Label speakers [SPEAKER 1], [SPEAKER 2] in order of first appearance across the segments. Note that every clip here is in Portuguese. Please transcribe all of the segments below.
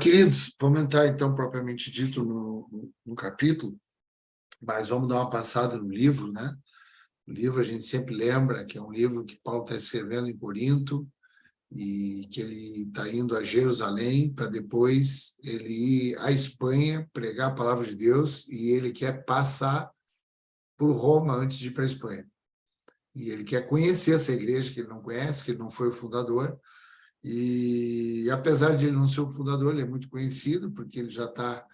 [SPEAKER 1] Queridos, vamos entrar então propriamente dito no capítulo, mas vamos dar uma passada no livro, né? O livro a gente sempre lembra que é um livro que Paulo está escrevendo em Corinto e que ele está indo a Jerusalém para depois ele ir à Espanha pregar a palavra de Deus, e ele quer passar por Roma antes de ir para a Espanha. E ele quer conhecer essa igreja que ele não conhece, que ele não foi o fundador. E apesar de ele não ser o fundador, ele é muito conhecido, porque ele já está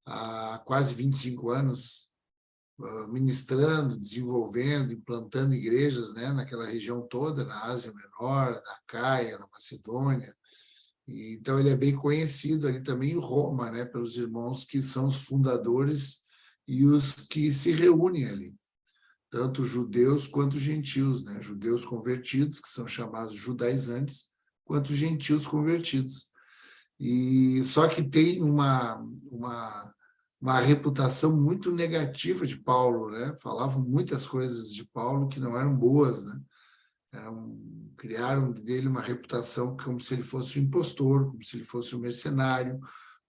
[SPEAKER 1] há quase 25 anos ministrando, desenvolvendo, implantando igrejas, né, naquela região toda, na Ásia Menor, na Caia, na Macedônia. E, então ele é bem conhecido ali também em Roma, né, pelos irmãos que são os fundadores e os que se reúnem ali, tanto judeus quanto gentios, né, judeus convertidos, que são chamados judaizantes, quanto gentios convertidos. E só que tem uma reputação muito negativa de Paulo, né? Falavam muitas coisas de Paulo que não eram boas, né? Criaram dele uma reputação como se ele fosse um impostor, como se ele fosse um mercenário,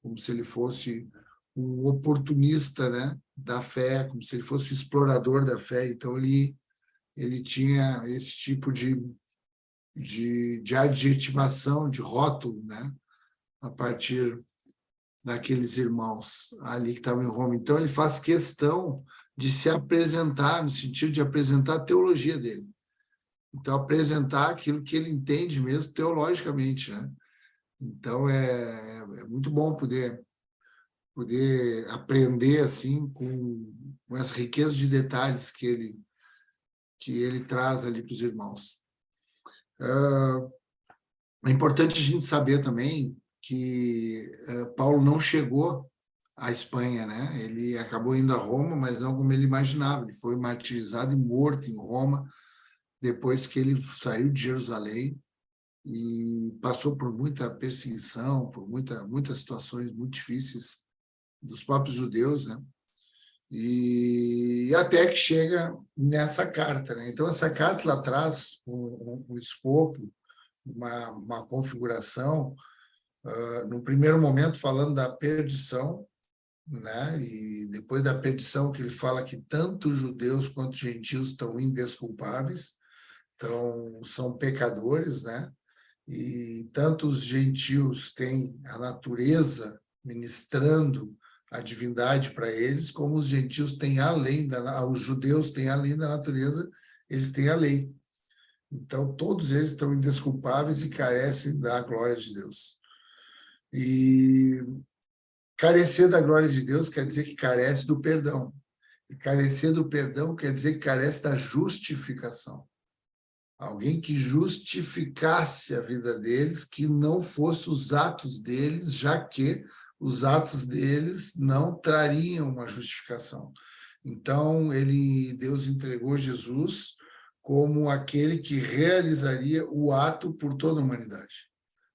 [SPEAKER 1] como se ele fosse um oportunista, né, da fé, como se ele fosse um explorador da fé. Então ele tinha esse tipo de adjetivação, de rótulo, né, a partir daqueles irmãos ali que estavam em Roma. Então, ele faz questão de se apresentar, no sentido de apresentar a teologia dele. Então, apresentar aquilo que ele entende mesmo teologicamente, né? Então, é muito bom poder aprender assim com essa riqueza de detalhes que ele traz ali para os irmãos. É importante a gente saber também que Paulo não chegou à Espanha, né? Ele acabou indo a Roma, mas não como ele imaginava. Ele foi martirizado e morto em Roma depois que ele saiu de Jerusalém e passou por muita perseguição, por muitas situações muito difíceis dos próprios judeus, né? E até que chega nessa carta, né? Então, essa carta ela traz um escopo, uma configuração, no primeiro momento falando da perdição, né? E depois da perdição que ele fala que tanto judeus quanto gentios estão indesculpáveis, então são pecadores, né? E tanto os gentios têm a natureza ministrando a divindade para eles, como os gentios têm os judeus têm além da natureza, eles têm a lei. Então, todos eles estão indesculpáveis e carecem da glória de Deus. E carecer da glória de Deus quer dizer que carece do perdão. E carecer do perdão quer dizer que carece da justificação. Alguém que justificasse a vida deles, que não fosse os atos deles, já que os atos deles não trariam uma justificação. Então, Deus entregou Jesus como aquele que realizaria o ato por toda a humanidade.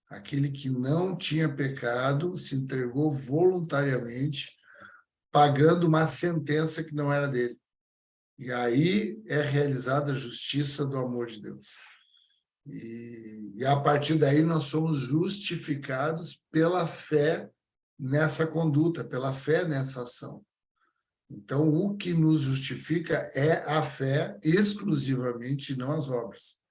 [SPEAKER 1] Aquele que não tinha pecado se entregou voluntariamente, pagando uma sentença que não era dele. E aí é realizada a justiça do amor de Deus. E a partir daí nós somos justificados pela fé nessa conduta, pela fé nessa ação. Então, o que nos justifica é a fé exclusivamente, não as obras.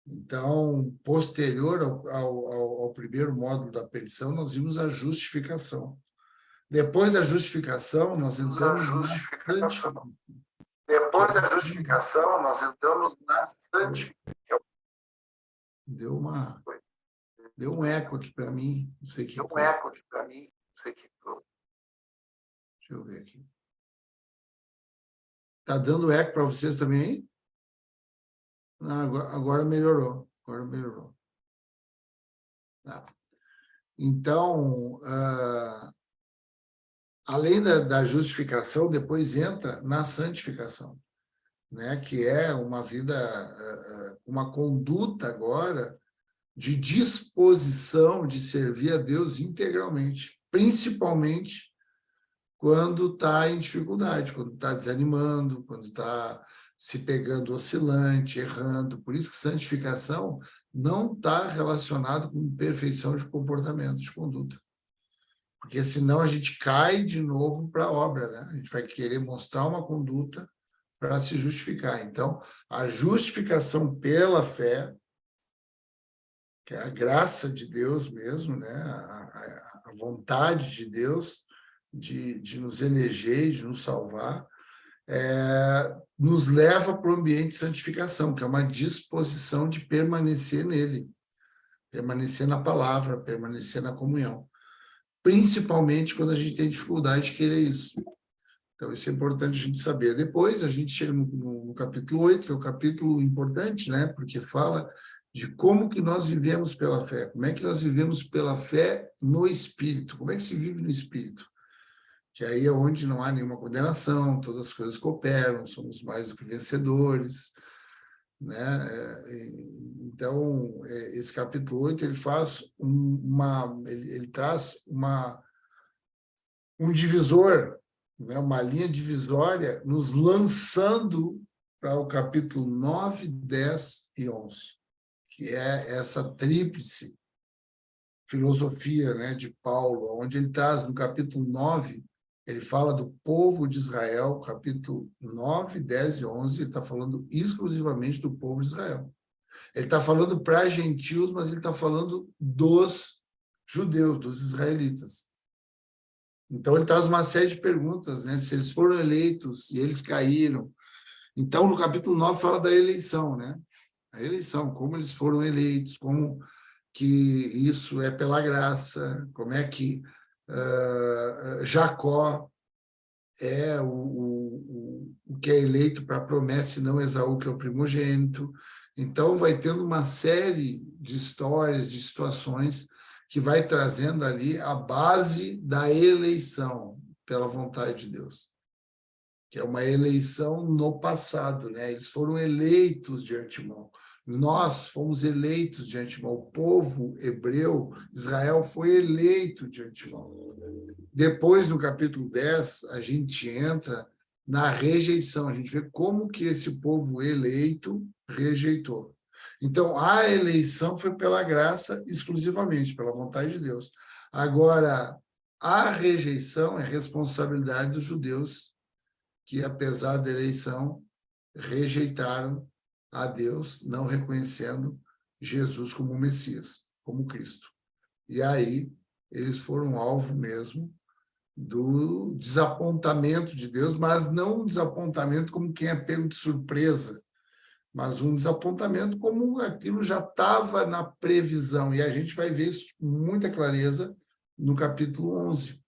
[SPEAKER 1] Então, posterior ao primeiro módulo da perdição, nós vimos a justificação. Depois da justificação, nós entramos na santificação.
[SPEAKER 2] Depois da justificação, nós entramos na santificação.
[SPEAKER 1] Deu um eco aqui para mim, não sei o que.
[SPEAKER 2] Deu um eco aqui para mim, não sei o que.
[SPEAKER 1] Deixa eu ver aqui. Tá dando eco para vocês também? Não, agora melhorou. Agora melhorou. Tá. Então, além da justificação, depois entra na santificação, né? Que é uma vida, uma conduta agora de disposição de servir a Deus integralmente, principalmente quando está em dificuldade, quando está desanimando, quando está se pegando oscilante, errando. Por isso que santificação não está relacionado com perfeição de comportamento, de conduta. porque senão a gente cai de novo para a obra, né? A gente vai querer mostrar uma conduta para se justificar. Então, a justificação pela fé, que é a graça de Deus mesmo, né? A vontade de Deus de nos eleger, de nos salvar, nos leva para o ambiente de santificação, que é uma disposição de permanecer nele, permanecer na palavra, permanecer na comunhão. Principalmente quando a gente tem dificuldade de querer isso. Então, isso é importante a gente saber. Depois, a gente chega no capítulo 8, que é um capítulo importante, né? Porque fala de como que nós vivemos pela fé. Como é que nós vivemos pela fé no Espírito? Como é que se vive no Espírito? Que aí é onde não há nenhuma condenação, todas as coisas cooperam, somos mais do que vencedores, né? Então, esse capítulo 8, ele faz ele traz um divisor, né? Uma linha divisória, nos lançando para o capítulo 9, 10 e 11, que é essa tríplice filosofia, né, de Paulo, onde ele traz no capítulo 9, ele fala do povo de Israel, capítulo 9, 10 e 11, ele está falando exclusivamente do povo de Israel. Ele está falando para gentios, mas ele está falando dos judeus, dos israelitas. Então, ele traz uma série de perguntas, né? Se eles foram eleitos e eles caíram. Então, no capítulo 9, fala da eleição, né? A eleição, como eles foram eleitos, como que isso é pela graça, como é que Jacó é o que é eleito para a promessa e não Esaú, que é o primogênito. Então, vai tendo uma série de histórias, de situações que vai trazendo ali a base da eleição pela vontade de Deus, que é uma eleição no passado, né? Eles foram eleitos de antemão. Nós fomos eleitos de antemão. O povo hebreu, Israel, foi eleito de antemão. Depois, no capítulo 10, a gente entra na rejeição. A gente vê como que esse povo eleito rejeitou. Então, a eleição foi pela graça exclusivamente, pela vontade de Deus. Agora, a rejeição é responsabilidade dos judeus, que, apesar da eleição, rejeitaram a Deus, não reconhecendo Jesus como Messias, como Cristo. E aí, eles foram alvo mesmo do desapontamento de Deus, mas não um desapontamento como quem é pego de surpresa, mas um desapontamento como aquilo já estava na previsão. E a gente vai ver isso com muita clareza no capítulo 11.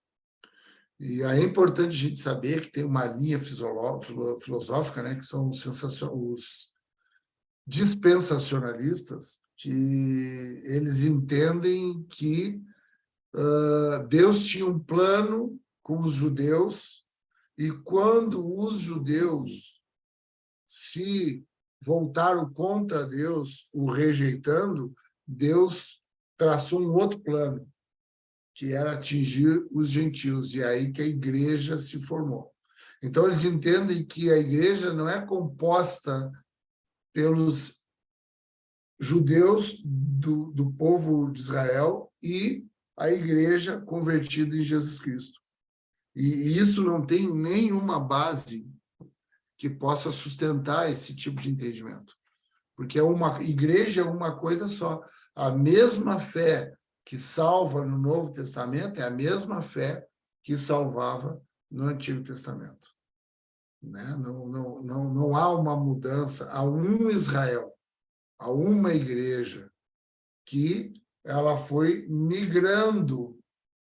[SPEAKER 1] E aí é importante a gente saber que tem uma linha filosófica, né, que são os dispensacionalistas, que eles entendem que Deus tinha um plano com os judeus, e quando os judeus se voltaram contra Deus, o rejeitando, Deus traçou um outro plano, que era atingir os gentios, e aí que a igreja se formou. Então, eles entendem que a igreja não é composta pelos judeus do povo de Israel e a igreja convertida em Jesus Cristo. E isso não tem nenhuma base que possa sustentar esse tipo de entendimento. Porque uma igreja é uma coisa só. A mesma fé que salva no Novo Testamento é a mesma fé que salvava no Antigo Testamento. Né? Não há uma mudança. Há um Israel, há uma igreja que ela foi migrando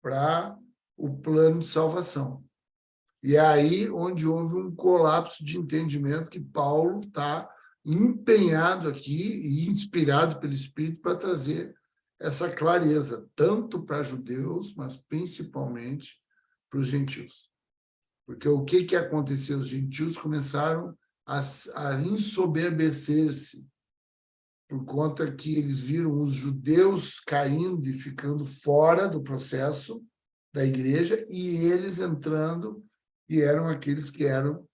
[SPEAKER 1] para o plano de salvação. E é aí onde houve um colapso de entendimento que Paulo está empenhado aqui e inspirado pelo Espírito para trazer essa clareza, tanto para judeus, mas principalmente para os gentios. Porque o que aconteceu? Os gentios começaram a ensoberbecer-se por conta que eles viram os judeus caindo e ficando fora do processo da igreja e eles entrando, e eram aqueles que eram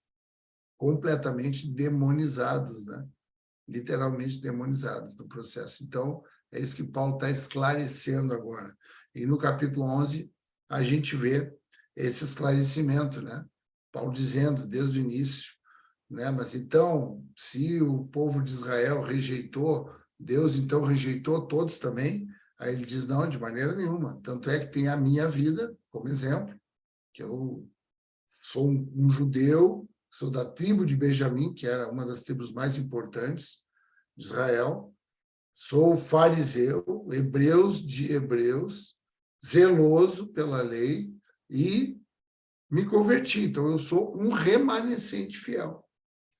[SPEAKER 1] completamente demonizados, né? Literalmente demonizados no processo. Então, é isso que Paulo está esclarecendo agora. E no capítulo 11, a gente vê esse esclarecimento, né? Paulo dizendo desde o início, né? Mas então, se o povo de Israel rejeitou, Deus então rejeitou todos também? Aí ele diz, não, de maneira nenhuma. Tanto é que tem a minha vida como exemplo, que eu sou um judeu, sou da tribo de Benjamim, que era uma das tribos mais importantes de Israel, sou fariseu, hebreus de hebreus, zeloso pela lei e me converti. Então, eu sou um remanescente fiel.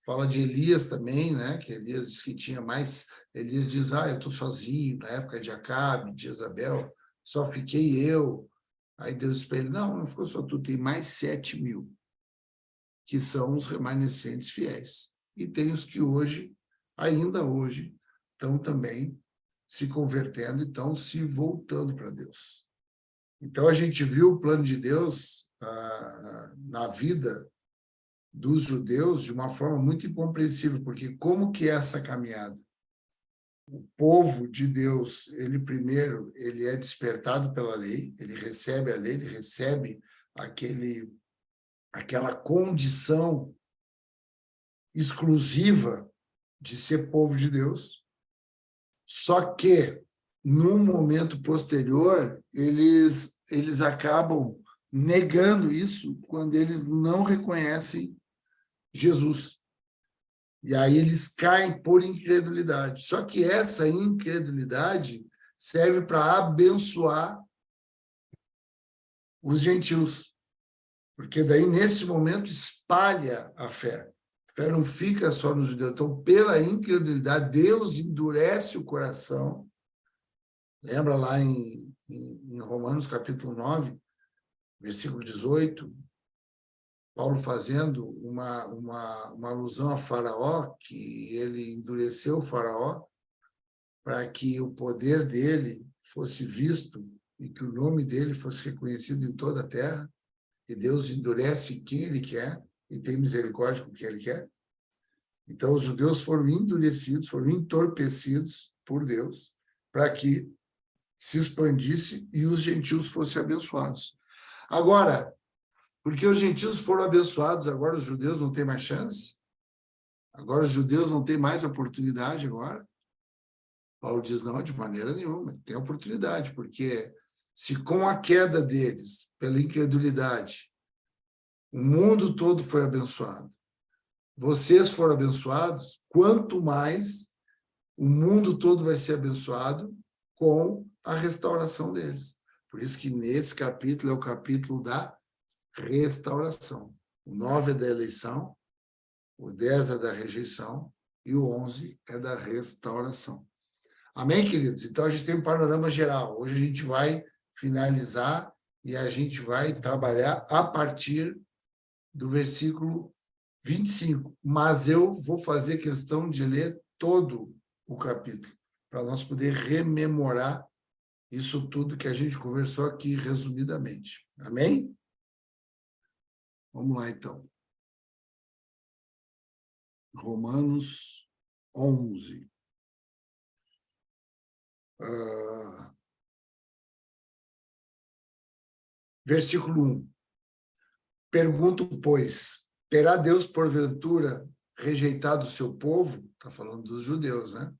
[SPEAKER 1] Fala de Elias também, né? Que Elias diz que tinha mais. Elias diz, eu estou sozinho, na época de Acabe, de Jezabel, só fiquei eu. Aí Deus disse para ele, não ficou só tu, tem mais 7.000, que são os remanescentes fiéis. E tem os que hoje, ainda hoje, estão também se convertendo e estão se voltando para Deus. Então, a gente viu o plano de Deus na vida dos judeus de uma forma muito incompreensível, porque como que é essa caminhada? O povo de Deus, ele primeiro, ele é despertado pela lei, ele recebe a lei, ele recebe aquela condição exclusiva de ser povo de Deus, só que, num momento posterior, eles acabam negando isso quando eles não reconhecem Jesus. E aí eles caem por incredulidade. Só que essa incredulidade serve para abençoar os gentios. Porque daí, nesse momento, espalha a fé. A fé não fica só nos judeus. Então, pela incredulidade, Deus endurece o coração. Lembra lá em Romanos capítulo 9, versículo 18, Paulo fazendo uma alusão a Faraó, que ele endureceu o Faraó para que o poder dele fosse visto e que o nome dele fosse reconhecido em toda a terra, e Deus endurece quem ele quer e tem misericórdia com quem ele quer. Então, os judeus foram endurecidos, foram entorpecidos por Deus para que se expandisse e os gentios fossem abençoados. Agora, porque os gentios foram abençoados, agora os judeus não têm mais chance? Agora os judeus não têm mais oportunidade agora? Paulo diz, não, de maneira nenhuma, tem oportunidade, porque se com a queda deles, pela incredulidade, o mundo todo foi abençoado, vocês foram abençoados, quanto mais o mundo todo vai ser abençoado com a restauração deles. Por isso que nesse capítulo é o capítulo da restauração. O 9 é da eleição, o 10 é da rejeição e o 11 é da restauração. Amém, queridos? Então, a gente tem um panorama geral. Hoje a gente vai finalizar e a gente vai trabalhar a partir do versículo 25. Mas eu vou fazer questão de ler todo o capítulo, para nós poder rememorar isso tudo que a gente conversou aqui resumidamente. Amém? Vamos lá, então. Romanos 11. Versículo 1. Pergunto, pois, terá Deus, porventura, rejeitado o seu povo? Está falando dos judeus, né?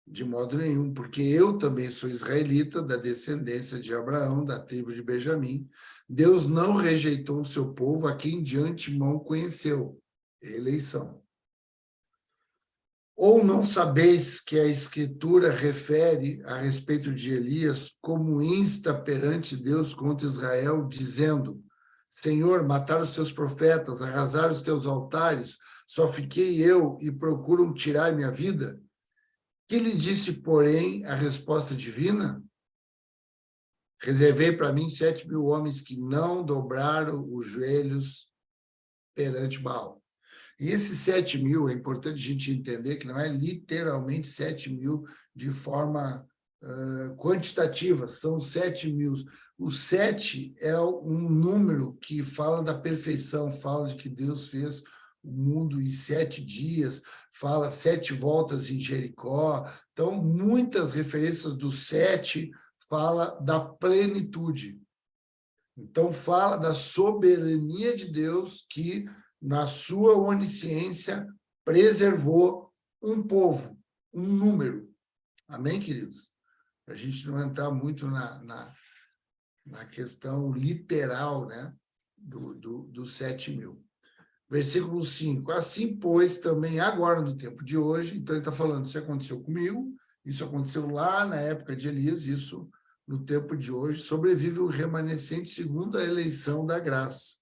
[SPEAKER 1] De modo nenhum, porque eu também sou israelita, da descendência de Abraão, da tribo de Benjamim. Deus não rejeitou o seu povo, a quem de antemão conheceu. Eleição. Ou não sabeis que a Escritura refere a respeito de Elias como insta perante Deus contra Israel, dizendo, Senhor, mataram os seus profetas, arrasaram os teus altares, só fiquei eu e procuram tirar minha vida? Que lhe disse, porém, a resposta divina? Reservei para mim 7.000 homens que não dobraram os joelhos perante Baal. E esses 7.000, é importante a gente entender que não é literalmente 7.000 de forma quantitativa, são 7.000. O 7 é um número que fala da perfeição, fala de que Deus fez o mundo em 7 dias, fala 7 voltas em Jericó. Então, muitas referências do 7 fala da plenitude. Então, fala da soberania de Deus que, na sua onisciência, preservou um povo, um número. Amém, queridos? Para a gente não entrar muito na questão literal, né, dos 7.000. Versículo 5. Assim, pois, também agora no tempo de hoje, então ele está falando, isso aconteceu comigo, isso aconteceu lá na época de Elias, isso no tempo de hoje, sobrevive o remanescente segundo a eleição da graça.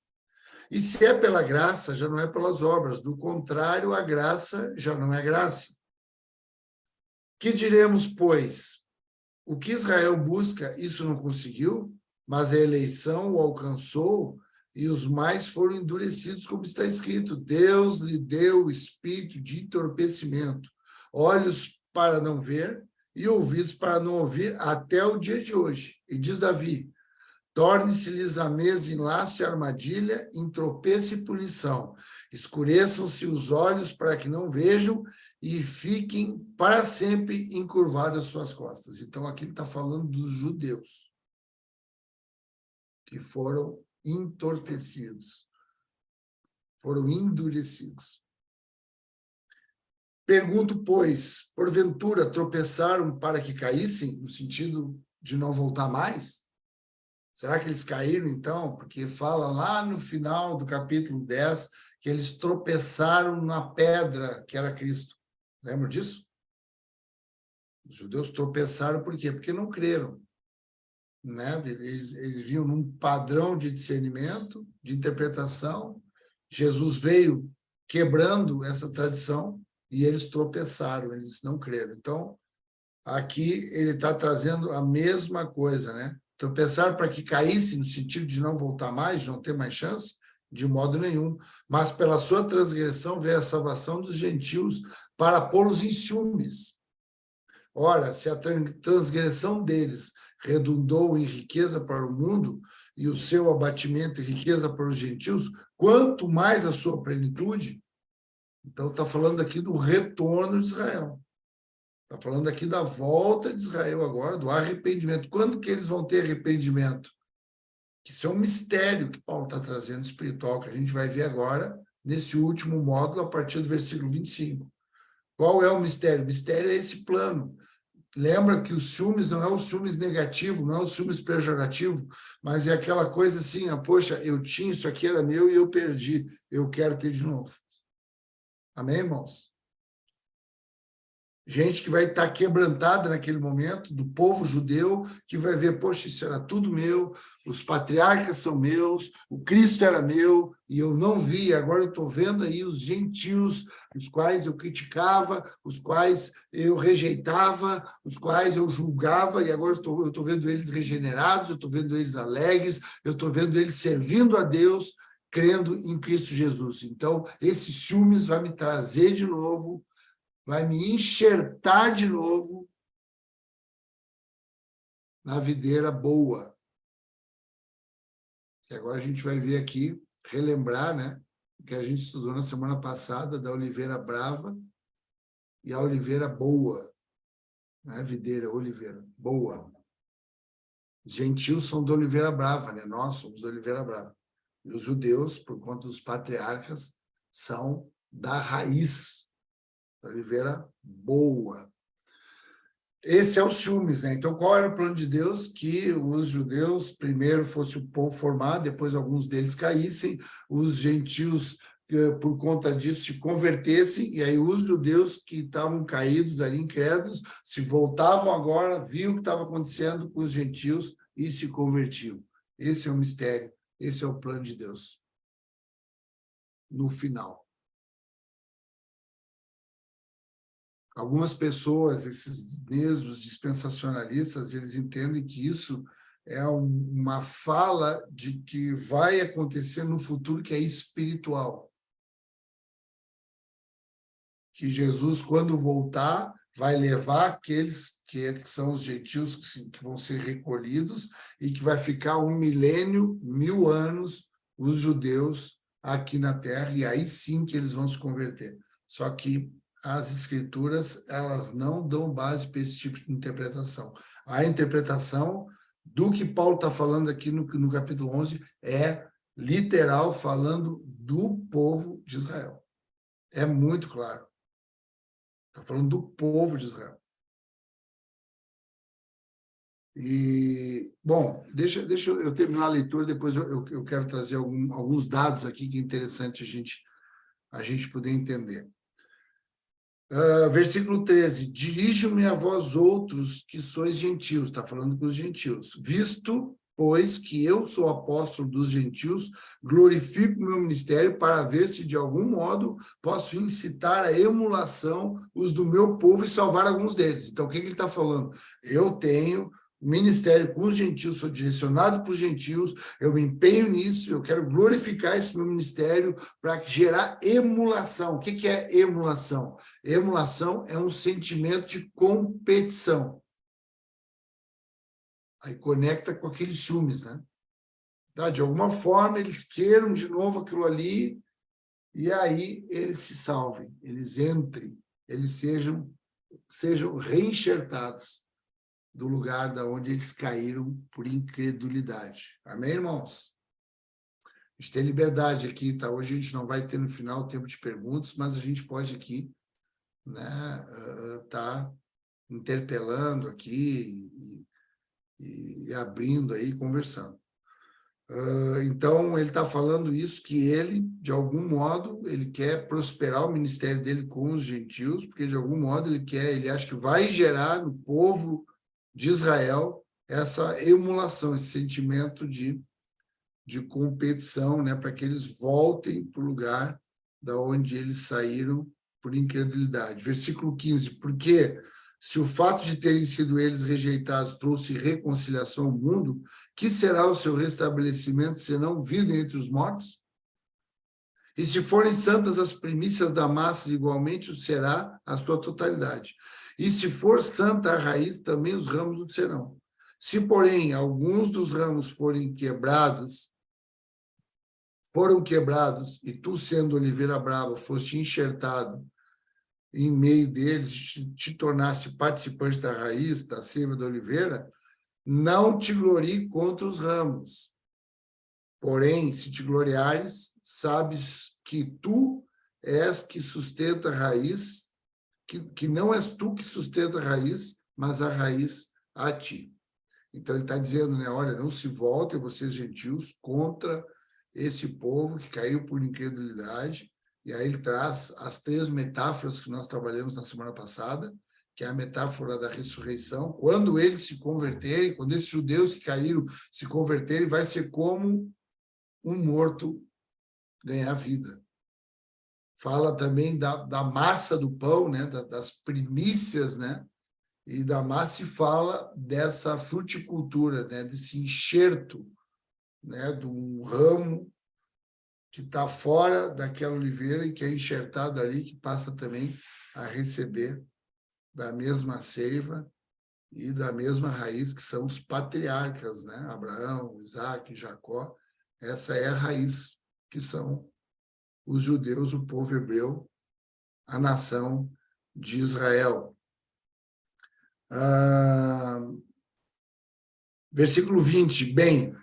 [SPEAKER 1] E se é pela graça, já não é pelas obras, do contrário, a graça já não é graça. Que diremos, pois? O que Israel busca, isso não conseguiu, mas a eleição o alcançou e os mais foram endurecidos, como está escrito. Deus lhe deu o espírito de entorpecimento, olhos para não ver e ouvidos para não ouvir até o dia de hoje. E diz Davi, torne-se-lhes a mesa enlace e armadilha, em tropeço e punição. Escureçam-se os olhos para que não vejam e fiquem para sempre encurvadas as suas costas. Então, aqui ele está falando dos judeus que foram entorpecidos, foram endurecidos. Pergunto, pois, porventura tropeçaram para que caíssem, no sentido de não voltar mais? Será que eles caíram, então? Porque fala lá no final do capítulo 10 que eles tropeçaram na pedra que era Cristo. Lembra disso? Os judeus tropeçaram por quê? Porque não creram. Né? Eles vinham num padrão de discernimento, de interpretação. Jesus veio quebrando essa tradição e eles tropeçaram, eles não creram. Então, aqui ele está trazendo a mesma coisa, né? Tropeçaram para que caísse no sentido de não voltar mais, de não ter mais chance? De modo nenhum. Mas pela sua transgressão veio a salvação dos gentios para pô-los em ciúmes. Ora, se a transgressão deles redundou em riqueza para o mundo e o seu abatimento em riqueza para os gentios, quanto mais a sua plenitude. Então, está falando aqui do retorno de Israel. Está falando aqui da volta de Israel agora, do arrependimento. Quando que eles vão ter arrependimento? Isso é um mistério que Paulo está trazendo espiritual, que a gente vai ver agora, nesse último módulo, a partir do versículo 25. Qual é o mistério? O mistério é esse plano. Lembra que os ciúmes não é o ciúmes negativo, não é o ciúmes pejorativo, mas é aquela coisa assim, poxa, eu tinha, isso aqui era meu e eu perdi, eu quero ter de novo. Amém, irmãos? Gente que vai estar quebrantada naquele momento, do povo judeu, que vai ver, poxa, isso era tudo meu, os patriarcas são meus, o Cristo era meu, e eu não vi, agora eu estou vendo aí os gentios, os quais eu criticava, os quais eu rejeitava, os quais eu julgava, e agora eu estou vendo eles regenerados, eu estou vendo eles alegres, eu estou vendo eles servindo a Deus, crendo em Cristo Jesus. Então, esse ciúmes vai me trazer de novo, vai me enxertar de novo na videira boa. Que agora a gente vai ver aqui, relembrar, né? O que a gente estudou na semana passada, da oliveira brava e a oliveira boa. Né? Videira, oliveira, boa. Os gentios são da oliveira brava, né? Nós somos da oliveira brava. E os judeus, por conta dos patriarcas, são da raiz, da oliveira boa. Esse é o ciúmes, né? Então, qual era o plano de Deus? Que os judeus primeiro fosse o povo formado, depois alguns deles caíssem, os gentios, por conta disso, se convertessem, e aí os judeus que estavam caídos ali, incrédulos, se voltavam agora, viam o que estava acontecendo com os gentios e se convertiam. Esse é o mistério, esse é o plano de Deus. No final. Algumas pessoas, esses mesmos dispensacionalistas, eles entendem que isso é uma fala de que vai acontecer no futuro que é espiritual. Que Jesus, quando voltar, vai levar aqueles que são os gentios que vão ser recolhidos e que vai ficar 1 milênio, 1000 anos, os judeus aqui na Terra, e aí sim que eles vão se converter. Só que as escrituras, elas não dão base para esse tipo de interpretação. A interpretação do que Paulo está falando aqui no capítulo 11 é literal, falando do povo de Israel. É muito claro. Está falando do povo de Israel. E, bom, deixa eu terminar a leitura, depois eu quero trazer alguns dados aqui que é interessante a gente poder entender. Versículo 13, dirijo-me a vós outros que sois gentios, está falando com os gentios, visto, pois, que eu sou apóstolo dos gentios, glorifico o meu ministério para ver se de algum modo posso incitar a emulação os do meu povo e salvar alguns deles. Então, o que ele está falando? Eu tenho ministério com os gentios, sou direcionado para os gentios, eu me empenho nisso, eu quero glorificar esse meu ministério para gerar emulação. O que é emulação? Emulação é um sentimento de competição. Aí conecta com aqueles ciúmes, né? Tá? De alguma forma, eles queiram de novo aquilo ali, e aí eles se salvem, eles entrem, eles sejam reenxertados do lugar da onde eles caíram por incredulidade. Amém, irmãos? A gente tem liberdade aqui, tá? Hoje a gente não vai ter no final tempo de perguntas, mas a gente pode aqui, né, tá interpelando aqui e abrindo aí, conversando. Então, ele está falando isso, que ele, de algum modo, ele quer prosperar o ministério dele com os gentios, porque, de algum modo, ele acha que vai gerar no povo de Israel essa emulação, esse sentimento de competição, né, para que eles voltem para o lugar da onde eles saíram por incredulidade. Versículo 15, porque se o fato de terem sido eles rejeitados trouxe reconciliação ao mundo, que será o seu restabelecimento, senão vida entre os mortos? E se forem santas as primícias da massa, igualmente o será a sua totalidade. E se for santa a raiz, também os ramos o serão. Se, porém, alguns dos ramos foram quebrados, e tu, sendo oliveira brava, foste enxertado em meio deles, te tornasse participante da raiz, da seiva da oliveira, não te glorie contra os ramos. Porém, se te gloriares, sabes que tu és que sustenta a raiz, que não és tu que sustenta a raiz, mas a raiz a ti. Então, ele está dizendo, né, olha, não se voltem vocês gentios contra esse povo que caiu por incredulidade. E aí ele traz as 3 metáforas que nós trabalhamos na semana passada, que é a metáfora da ressurreição. Quando eles se converterem, quando esses judeus que caíram se converterem, vai ser como um morto ganhar vida. Fala também da massa do pão, né, das primícias, né, e da massa, e fala dessa fruticultura, né, desse enxerto, né, de um ramo que está fora daquela oliveira e que é enxertado ali, que passa também a receber da mesma seiva e da mesma raiz, que são os patriarcas, né? Abraão, Isaac, Jacó. Essa é a raiz, que são os judeus, o povo hebreu, a nação de Israel. Versículo 20, bem,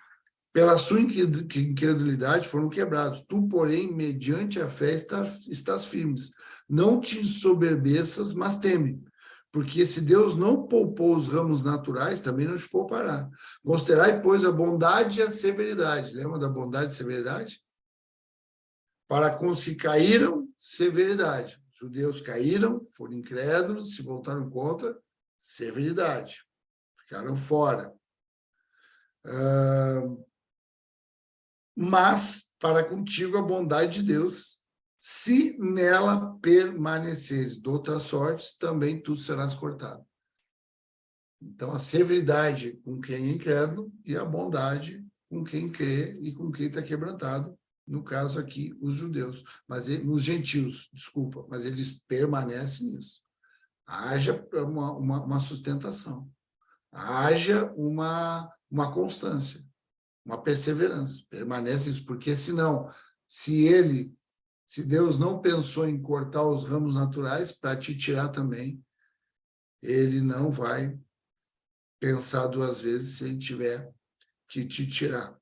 [SPEAKER 1] pela sua incredulidade foram quebrados. Tu, porém, mediante a fé estás firmes. Não te ensoberbeças, mas teme. Porque se Deus não poupou os ramos naturais, também não te poupará. Considerai, pois, a bondade e a severidade. Lembra da bondade e severidade? Para com os que caíram, severidade. Os judeus caíram, foram incrédulos, se voltaram contra, severidade. Ficaram fora. Mas para contigo a bondade de Deus, se nela permaneceres. De outra sorte, também tu serás cortado. Então, a severidade com quem é incrédulo e a bondade com quem crê e com quem está quebrantado, no caso aqui, os judeus, os gentios, desculpa, mas eles permanecem nisso. Haja uma sustentação, haja uma constância, uma perseverança, permanece isso, porque senão, se Deus não pensou em cortar os ramos naturais para te tirar também, ele não vai pensar 2 vezes se ele tiver que te tirar.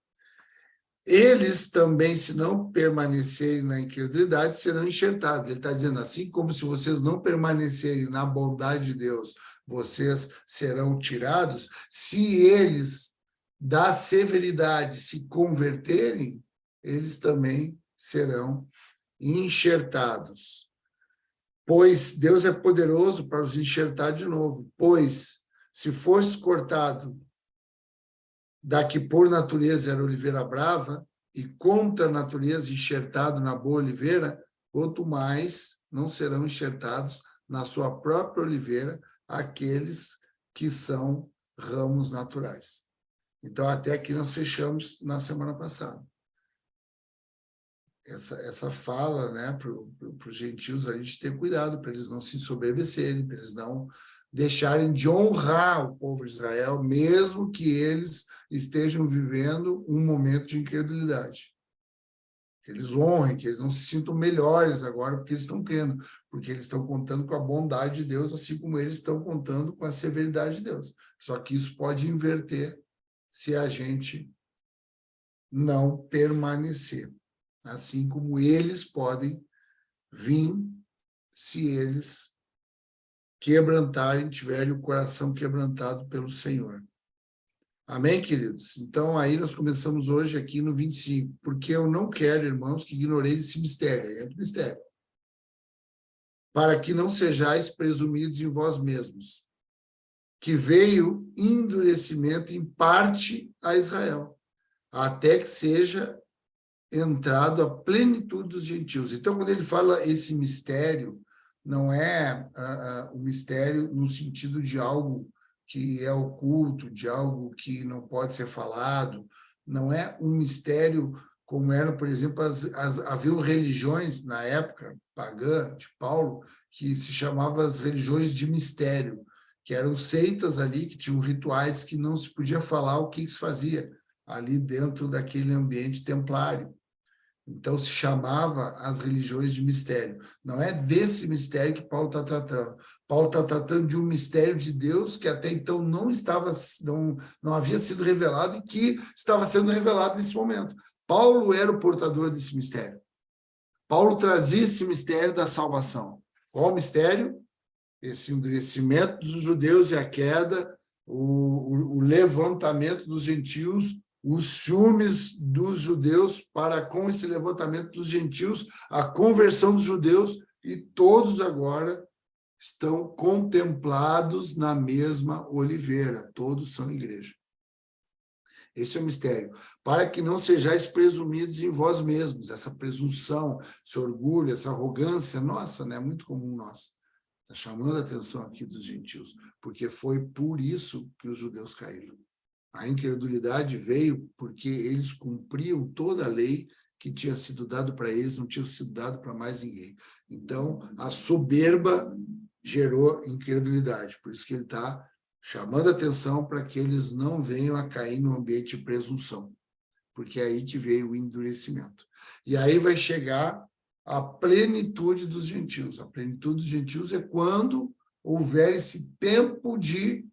[SPEAKER 1] Eles também, se não permanecerem na incredulidade, serão enxertados. Ele está dizendo assim, como se vocês não permanecerem na bondade de Deus, vocês serão tirados. Se eles, da severidade, se converterem, eles também serão enxertados. Pois Deus é poderoso para os enxertar de novo. Pois, se fosse cortado da que por natureza era oliveira brava, e contra a natureza enxertado na boa oliveira, quanto mais não serão enxertados na sua própria oliveira aqueles que são ramos naturais. Então, até aqui nós fechamos na semana passada. Essa fala, né, para os gentios, a gente ter cuidado para eles não se ensoberbecerem, para eles não deixarem de honrar o povo de Israel, mesmo que eles estejam vivendo um momento de incredulidade. Que eles honrem, que eles não se sintam melhores agora porque eles estão crendo, porque eles estão contando com a bondade de Deus, assim como eles estão contando com a severidade de Deus. Só que isso pode inverter se a gente não permanecer. Assim como eles podem vir se eles quebrantarem, tiverem o coração quebrantado pelo Senhor. Amém, queridos? Então, aí nós começamos hoje aqui no 25. Porque eu não quero, irmãos, que ignoreis esse mistério. É outro mistério. Para que não sejais presumidos em vós mesmos, que veio endurecimento em parte a Israel, até que seja entrado a plenitude dos gentios. Então, quando ele fala esse mistério, não é o mistério no sentido de algo que é oculto, de algo que não pode ser falado, não é um mistério como eram, por exemplo, haviam religiões na época pagã de Paulo que se chamavam as religiões de mistério, que eram seitas ali que tinham rituais que não se podia falar o que se fazia ali dentro daquele ambiente templário. Então, se chamava as religiões de mistério. Não é desse mistério que Paulo está tratando. Paulo está tratando de um mistério de Deus que até então não havia sido revelado e que estava sendo revelado nesse momento. Paulo era o portador desse mistério. Paulo trazia esse mistério da salvação. Qual mistério? Esse endurecimento dos judeus e a queda, o levantamento dos gentios, os ciúmes dos judeus para com esse levantamento dos gentios, a conversão dos judeus, e todos agora estão contemplados na mesma oliveira, todos são igreja. Esse é o mistério. Para que não sejais presumidos em vós mesmos, essa presunção, esse orgulho, essa arrogância, nossa, né? Muito comum nossa. Está chamando a atenção aqui dos gentios, porque foi por isso que os judeus caíram. A incredulidade veio porque eles cumpriam toda a lei que tinha sido dado para eles, não tinha sido dado para mais ninguém. Então, a soberba gerou incredulidade. Por isso que ele está chamando a atenção para que eles não venham a cair no ambiente de presunção, porque é aí que veio o endurecimento. E aí vai chegar a plenitude dos gentios. A plenitude dos gentios é quando houver esse tempo de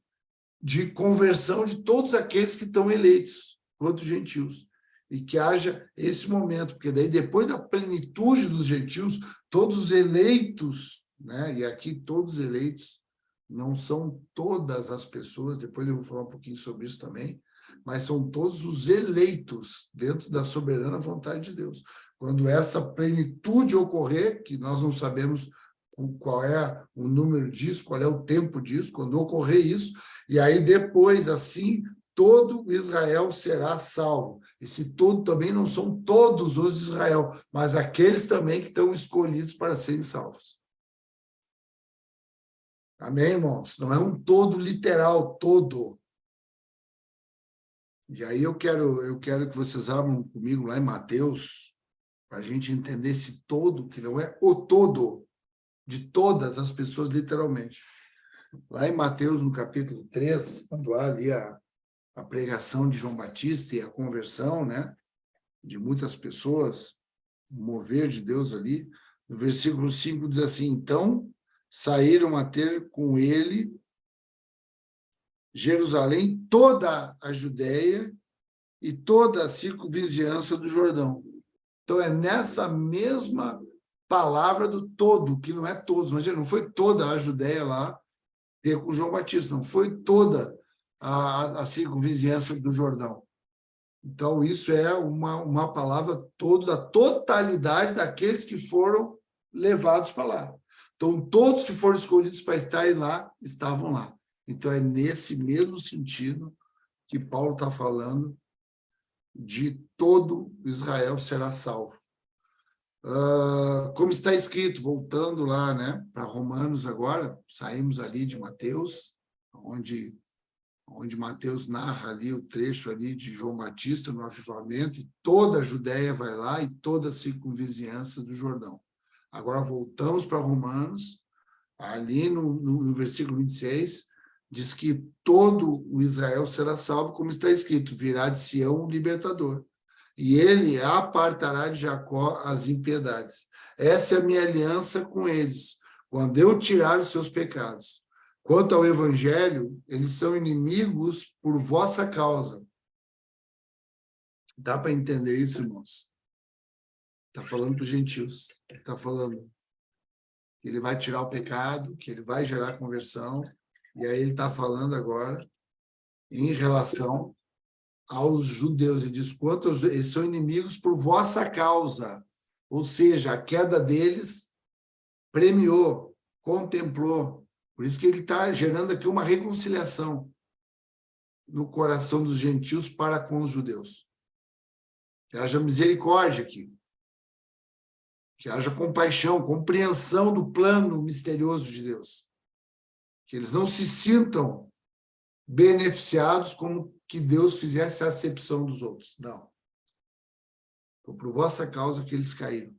[SPEAKER 1] conversão de todos aqueles que estão eleitos, quanto gentios, e que haja esse momento, porque daí depois da plenitude dos gentios, todos os eleitos, né? E aqui todos os eleitos, não são todas as pessoas, depois eu vou falar um pouquinho sobre isso também, mas são todos os eleitos dentro da soberana vontade de Deus. Quando essa plenitude ocorrer, que nós não sabemos qual é o número disso, qual é o tempo disso, quando ocorrer isso, e aí depois, assim, todo Israel será salvo. Esse todo também não são todos os de Israel, mas aqueles também que estão escolhidos para serem salvos. Amém, irmãos? Não é um todo literal, todo. E aí eu quero que vocês abram comigo lá em Mateus, para a gente entender esse todo, que não é o todo de todas as pessoas, literalmente. Lá em Mateus, no capítulo 3, quando há ali a pregação de João Batista e a conversão, né, de muitas pessoas, o mover de Deus ali, no versículo 5 diz assim: então saíram a ter com ele Jerusalém, toda a Judéia e toda a circunvizinhança do Jordão. Então, é nessa mesma palavra do todo, que não é todos, mas não foi toda a Judéia lá com João Batista, não foi toda a circunvizinhança do Jordão. Então, isso é uma palavra da totalidade daqueles que foram levados para lá. Então, todos que foram escolhidos para estarem lá, estavam lá. Então, é nesse mesmo sentido que Paulo está falando de todo Israel será salvo. Como está escrito, voltando lá, né, para Romanos agora, saímos ali de Mateus, onde Mateus narra ali o trecho ali de João Batista no avivamento, e toda a Judéia vai lá e toda a circunvizinhança do Jordão. Agora voltamos para Romanos, ali no versículo 26, diz que todo o Israel será salvo, como está escrito, virá de Sião o libertador, e ele apartará de Jacó as impiedades. Essa é a minha aliança com eles, quando eu tirar os seus pecados. Quanto ao evangelho, eles são inimigos por vossa causa. Dá para entender isso, irmãos? Está falando para os gentios. Está falando que ele vai tirar o pecado, que ele vai gerar conversão. E aí ele está falando agora em relação aos judeus. Ele diz, eles são inimigos por vossa causa. Ou seja, a queda deles premiou, contemplou. Por isso que ele está gerando aqui uma reconciliação no coração dos gentios para com os judeus. Que haja misericórdia aqui. Que haja compaixão, compreensão do plano misterioso de Deus. Que eles não se sintam beneficiados como que Deus fizesse a acepção dos outros. Não. Foi por vossa causa que eles caíram.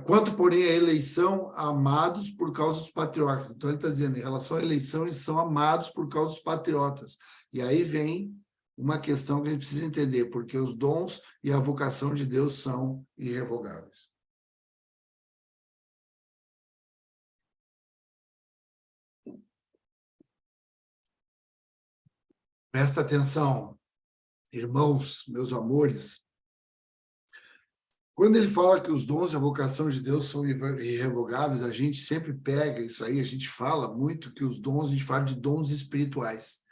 [SPEAKER 1] Quanto, porém, à eleição, amados por causa dos patriotas. Então, ele está dizendo, em relação à eleição, eles são amados por causa dos patriotas. E aí vem uma questão que a gente precisa entender, porque os dons e a vocação de Deus são irrevogáveis. Presta atenção, irmãos, meus amores. Quando ele fala que os dons e a vocação de Deus são irrevogáveis, a gente sempre pega isso aí, a gente fala muito que os dons, a gente fala de dons espirituais.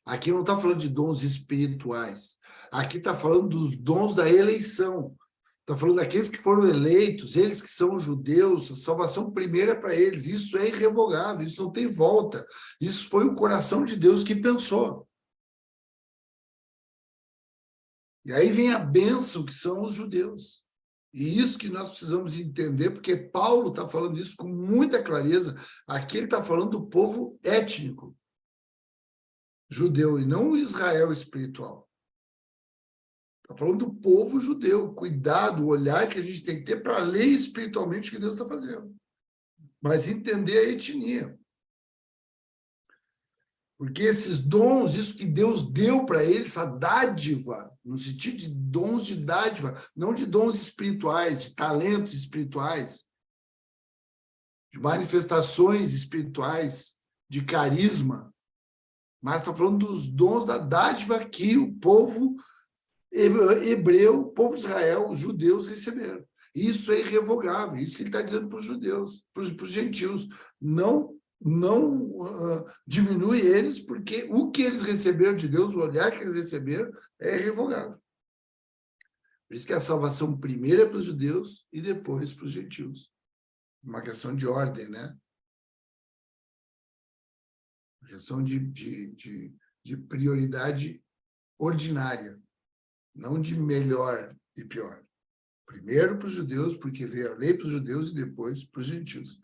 [SPEAKER 1] Aqui não está falando de dons espirituais. Aqui está falando dos dons da eleição. Está falando daqueles que foram eleitos, eles que são judeus, a salvação primeira é para eles. Isso é irrevogável, isso não tem volta. Isso foi o coração de Deus que pensou. E aí vem a bênção que são os judeus. E isso que nós precisamos entender, porque Paulo está falando isso com muita clareza. Aqui ele está falando do povo étnico judeu, e não o Israel espiritual. Está falando do povo judeu. Cuidado, o olhar que a gente tem que ter para ler espiritualmente o que Deus está fazendo. Mas entender a etnia. Porque esses dons, isso que Deus deu para eles, a dádiva, no sentido de dons de dádiva, não de dons espirituais, de talentos espirituais, de manifestações espirituais, de carisma, mas está falando dos dons da dádiva que o povo hebreu, o povo de Israel, os judeus receberam. Isso é irrevogável, isso que ele está dizendo para os judeus, para os gentios. Não diminui eles, porque o que eles receberam de Deus, o olhar que eles receberam, é irrevogável. Por isso que a salvação primeiro é para os judeus e depois para os gentios. Uma questão de ordem, né? Uma questão de prioridade ordinária, não de melhor e pior. Primeiro para os judeus, porque veio a lei para os judeus, e depois para os gentios.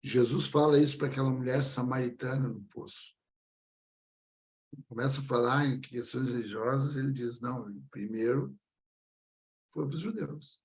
[SPEAKER 1] Jesus fala isso para aquela mulher samaritana no poço. Começa a falar em questões religiosas, ele diz, não, primeiro foi para os judeus.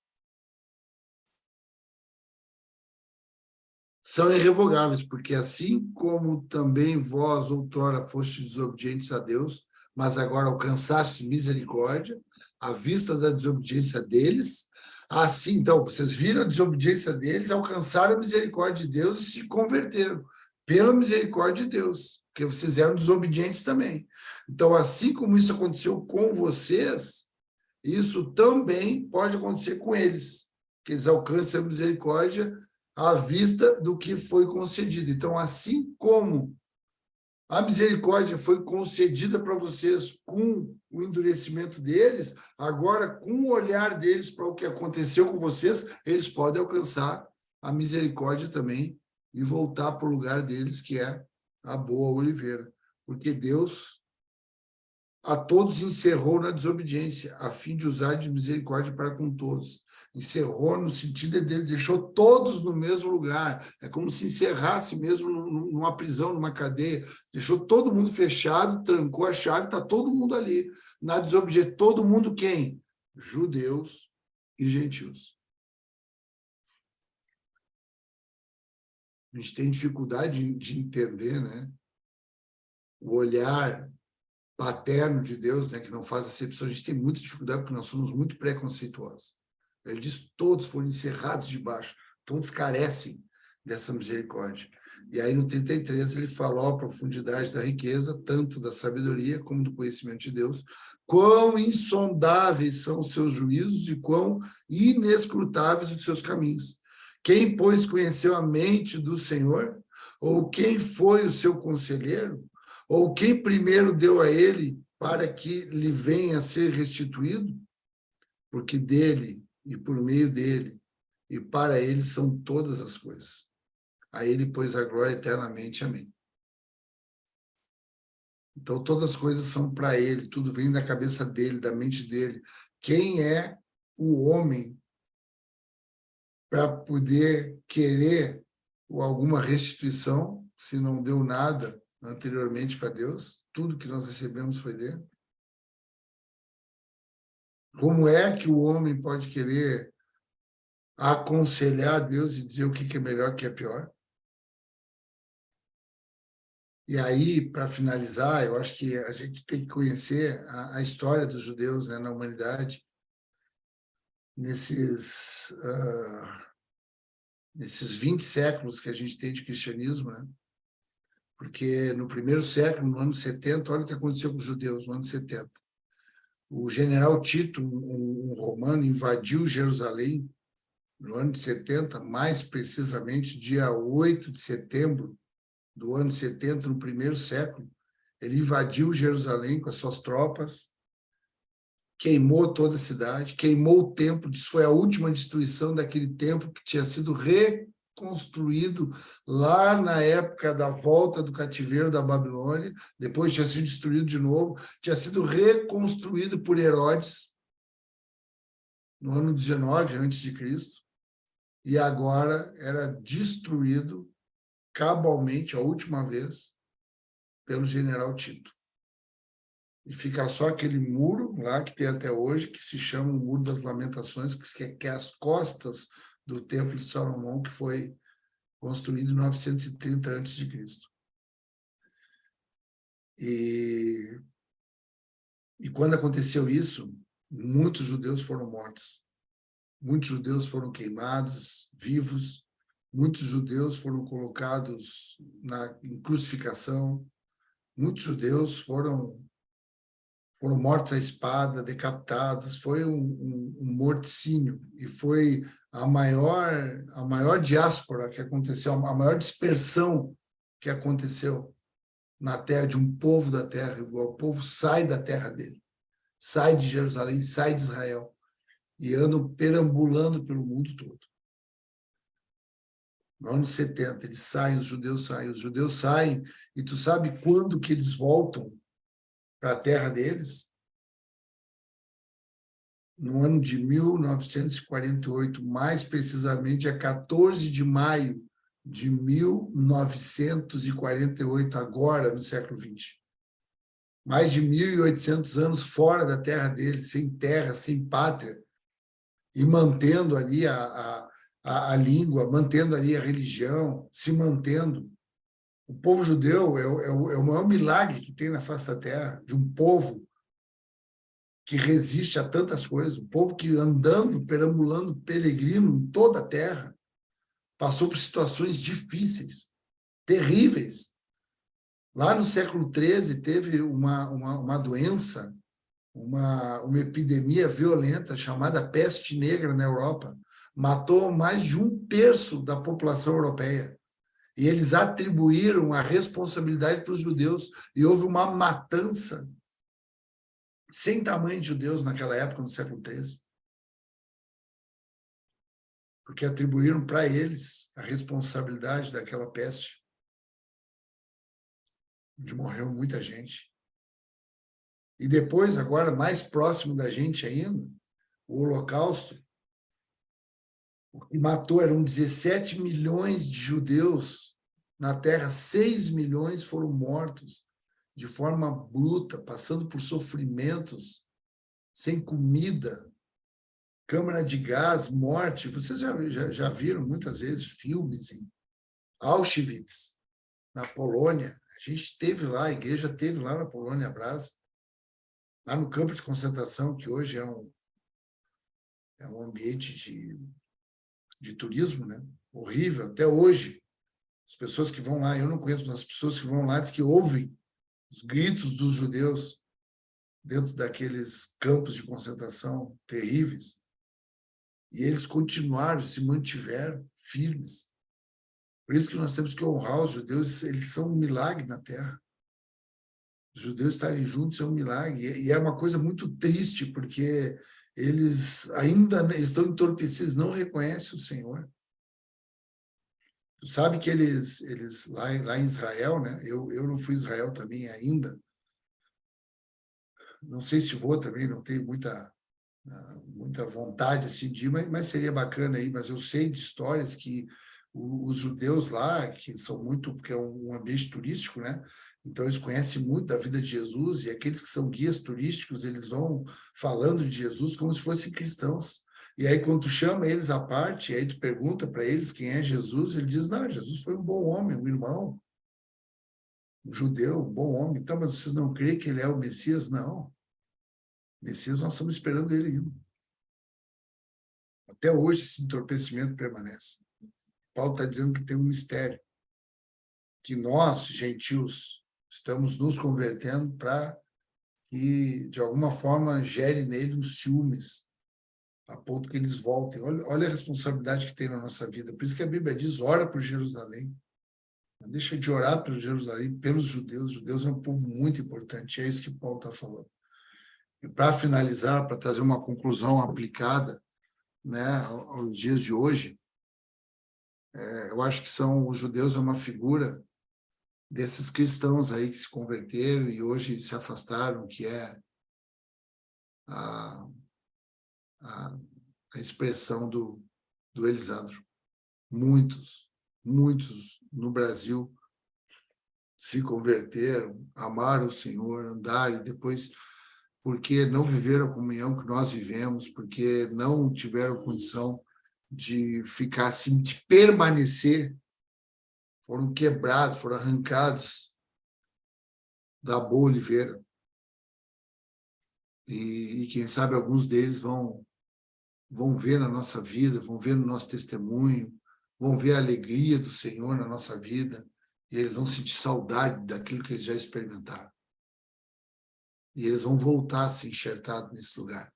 [SPEAKER 1] São irrevogáveis, porque assim como também vós outrora fostes desobedientes a Deus, mas agora alcançastes misericórdia, à vista da desobediência deles, assim, então, vocês viram a desobediência deles, alcançaram a misericórdia de Deus e se converteram pela misericórdia de Deus. porque vocês eram desobedientes também. Então, assim como isso aconteceu com vocês, isso também pode acontecer com eles, que eles alcancem a misericórdia à vista do que foi concedido. Então, assim como a misericórdia foi concedida para vocês com o endurecimento deles, agora, com o olhar deles para o que aconteceu com vocês, eles podem alcançar a misericórdia também e voltar para o lugar deles, que é a boa oliveira. Porque Deus a todos encerrou na desobediência, a fim de usar de misericórdia para com todos. Encerrou no sentido de deixou todos no mesmo lugar. É como se encerrasse mesmo numa prisão, numa cadeia. Deixou todo mundo fechado, trancou a chave, está todo mundo ali. Na desobediência, todo mundo quem? Judeus e gentios. A gente tem dificuldade de entender, né? O olhar paterno de Deus, né, que não faz acepção. A gente tem muita dificuldade porque nós somos muito preconceituosos. Ele diz: todos foram encerrados debaixo, todos carecem dessa misericórdia. E aí no 33 ele fala a profundidade da riqueza, tanto da sabedoria como do conhecimento de Deus, quão insondáveis são os seus juízos e quão inescrutáveis os seus caminhos. Quem, pois, conheceu a mente do Senhor? Ou quem foi o seu conselheiro? Ou quem primeiro deu a ele para que lhe venha a ser restituído? Porque dele e por meio dele e para ele são todas as coisas. A ele, pois, a glória eternamente. Amém. Então, todas as coisas são para ele, tudo vem da cabeça dele, da mente dele. Quem é o homem para poder querer alguma restituição, se não deu nada anteriormente para Deus? Tudo que nós recebemos foi dele. Como é que o homem pode querer aconselhar a Deus e dizer o que é melhor, o que é pior? E aí, para finalizar, eu acho que a gente tem que conhecer a história dos judeus, né, na humanidade, nesses 20 séculos que a gente tem de cristianismo, né? Porque no primeiro século, no ano 70, olha o que aconteceu com os judeus no ano 70. O general Tito, um romano, invadiu Jerusalém no ano de 70, mais precisamente dia 8 de setembro do ano 70, no primeiro século. Ele invadiu Jerusalém com as suas tropas, queimou toda a cidade, queimou o templo. Isso foi a última destruição daquele templo que tinha sido reconstruído lá na época da volta do cativeiro da Babilônia. Depois tinha sido destruído de novo, tinha sido reconstruído por Herodes no ano 19 a.C., e agora era destruído cabalmente, a última vez, pelo general Tito. E fica só aquele muro lá que tem até hoje, que se chama o Muro das Lamentações, que é as costas do Templo de Salomão, que foi construído em 930 a.C. E quando aconteceu isso, muitos judeus foram mortos. Muitos judeus foram queimados, vivos. Muitos judeus foram colocados em crucificação. Muitos judeus foram mortos à espada, decapitados. Foi um morticínio. E foi a maior diáspora que aconteceu, a maior dispersão que aconteceu na terra, de um povo da terra. O povo sai da terra dele, sai de Jerusalém, sai de Israel, e andam perambulando pelo mundo todo. No ano 70, eles saem, os judeus saem, e tu sabe quando que eles voltam para a terra deles? No ano de 1948, mais precisamente a 14 de maio de 1948, agora no século XX. Mais de 1.800 anos fora da terra deles, sem terra, sem pátria, e mantendo ali a língua, mantendo ali a religião, se mantendo. O povo judeu é o maior milagre que tem na face da terra, de um povo que resiste a tantas coisas, um povo que andando, perambulando, peregrino em toda a terra, passou por situações difíceis, terríveis, Lá no século XIII, teve uma doença, uma epidemia violenta chamada peste negra na Europa. Matou mais de 1/3 da população europeia. E eles atribuíram a responsabilidade para os judeus. E houve uma matança sem tamanho de judeus naquela época, no século XIII. Porque atribuíram para eles a responsabilidade daquela peste, onde morreu muita gente. E depois, agora, mais próximo da gente ainda, o Holocausto, o que matou eram 17 milhões de judeus na Terra, 6 milhões foram mortos de forma bruta, passando por sofrimentos, sem comida, câmara de gás, morte. Vocês já viram muitas vezes filmes em Auschwitz, na Polônia. A gente esteve lá, a igreja esteve lá na Polônia Brás, lá no campo de concentração, que hoje é um ambiente de turismo, né? Horrível, até hoje. As pessoas que vão lá, eu não conheço, mas as pessoas que vão lá dizem que ouvem os gritos dos judeus dentro daqueles campos de concentração terríveis. E eles continuaram, se mantiveram firmes. Por isso que nós temos que honrar os judeus, eles são um milagre na Terra. Os judeus estarem juntos é um milagre. E é uma coisa muito triste, porque eles ainda estão entorpecidos, não reconhecem o Senhor. Tu sabe que eles lá em Israel, né? Eu não fui a Israel também ainda. Não sei se vou também, não tenho muita vontade assim, de ir, mas seria bacana aí. Mas eu sei de histórias que os judeus lá, que são muito, porque é um ambiente turístico, né? Então, eles conhecem muito da vida de Jesus, e aqueles que são guias turísticos, eles vão falando de Jesus como se fossem cristãos. E aí, quando tu chama eles à parte, e aí tu pergunta para eles quem é Jesus, ele diz, não, Jesus foi um bom homem, um irmão, um judeu, um bom homem. Então, mas vocês não creem que ele é o Messias? Não. O Messias, nós estamos esperando ele ainda. Até hoje, esse entorpecimento permanece. Paulo está dizendo que tem um mistério, que nós, gentios, estamos nos convertendo para que, de alguma forma, gere nele os ciúmes, a ponto que eles voltem. Olha a responsabilidade que tem na nossa vida. Por isso que a Bíblia diz, ora por Jerusalém. Não deixa de orar por Jerusalém, pelos judeus. Os judeus é um povo muito importante. É isso que Paulo está falando. E para finalizar, para trazer uma conclusão aplicada, né, aos dias de hoje, eu acho que os judeus é uma figura desses cristãos aí que se converteram e hoje se afastaram, que é a expressão do Elisandro. Muitos no Brasil se converteram, amaram o Senhor, andaram, e depois, porque não viveram a comunhão que nós vivemos, porque não tiveram condição de ficar assim, de permanecer, foram quebrados, foram arrancados da boa oliveira. E quem sabe alguns deles vão ver na nossa vida, vão ver no nosso testemunho, vão ver a alegria do Senhor na nossa vida, e eles vão sentir saudade daquilo que eles já experimentaram. E eles vão voltar a ser enxertados nesse lugar.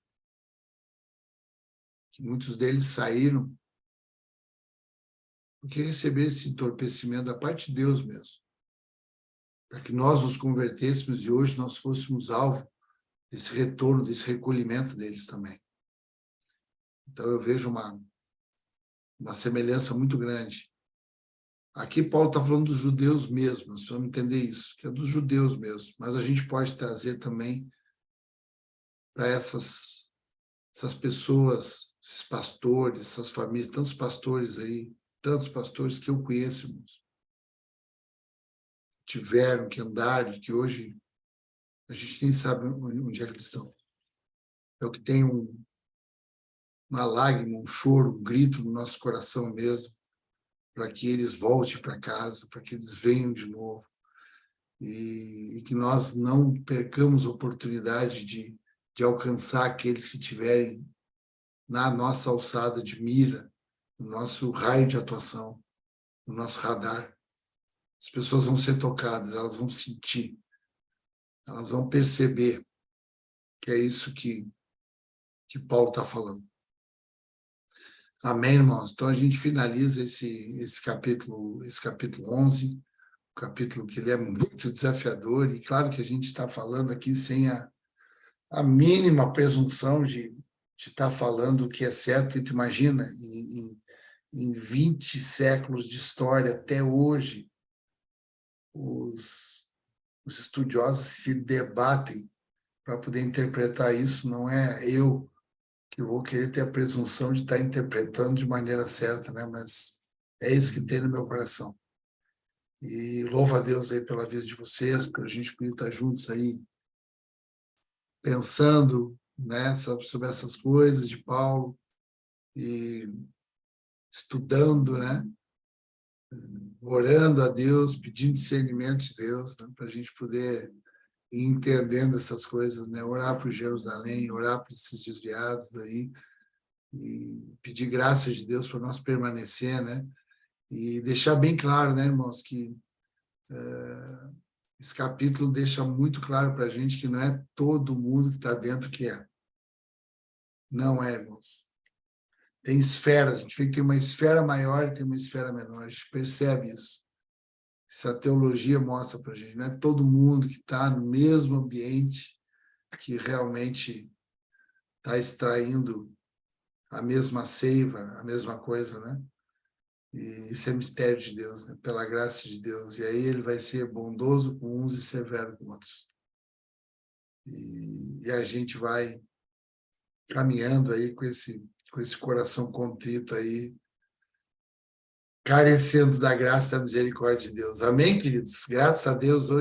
[SPEAKER 1] Que muitos deles saíram porque receberam esse entorpecimento da parte de Deus mesmo, para que nós nos convertêssemos e hoje nós fôssemos alvo desse retorno, desse recolhimento deles também. Então eu vejo uma semelhança muito grande. Aqui Paulo está falando dos judeus mesmo, nós precisamos entender isso, que é dos judeus mesmo, mas a gente pode trazer também para essas pessoas, esses pastores, essas famílias, tantos pastores que eu conheço, irmãos, tiveram que andar e que hoje a gente nem sabe onde é que eles estão. É o que tem uma lágrima, um choro, um grito no nosso coração mesmo, para que eles voltem para casa, para que eles venham de novo, e que nós não percamos a oportunidade de alcançar aqueles que tiverem na nossa alçada de mira, no nosso raio de atuação, no nosso radar. As pessoas vão ser tocadas, elas vão sentir, elas vão perceber que é isso que Paulo está falando. Amém, irmãos? Então a gente finaliza esse capítulo 11, um capítulo que ele é muito desafiador, e claro que a gente está falando aqui sem a mínima presunção de estar falando o que é certo, porque tu imagina, em 20 séculos de história até hoje, os estudiosos se debatem para poder interpretar isso. Não é eu que vou querer ter a presunção de estar interpretando de maneira certa, né? Mas é isso que tem no meu coração. E louvo a Deus aí pela vida de vocês, por a gente poder estar juntos aí, pensando, né, sobre essas coisas de Paulo e estudando, né? Orando a Deus, pedindo discernimento de Deus, né, para a gente poder ir entendendo essas coisas, né? Orar por Jerusalém, orar por esses desviados daí, e pedir graça de Deus para nós permanecer, né? E deixar bem claro, né, irmãos, que esse capítulo deixa muito claro para a gente que não é todo mundo que está dentro que é. Não é, irmãos. Tem esferas, a gente vê que tem uma esfera maior e tem uma esfera menor, a gente percebe isso. Essa teologia mostra para a gente, não é todo mundo que está no mesmo ambiente que realmente está extraindo a mesma seiva, a mesma coisa, né? E isso é mistério de Deus, né? Pela graça de Deus. E aí ele vai ser bondoso com uns e severo com outros. E a gente vai caminhando aí com esse coração contrito aí, carecendo da graça e da misericórdia de Deus. Amém, queridos? Graças a Deus, hoje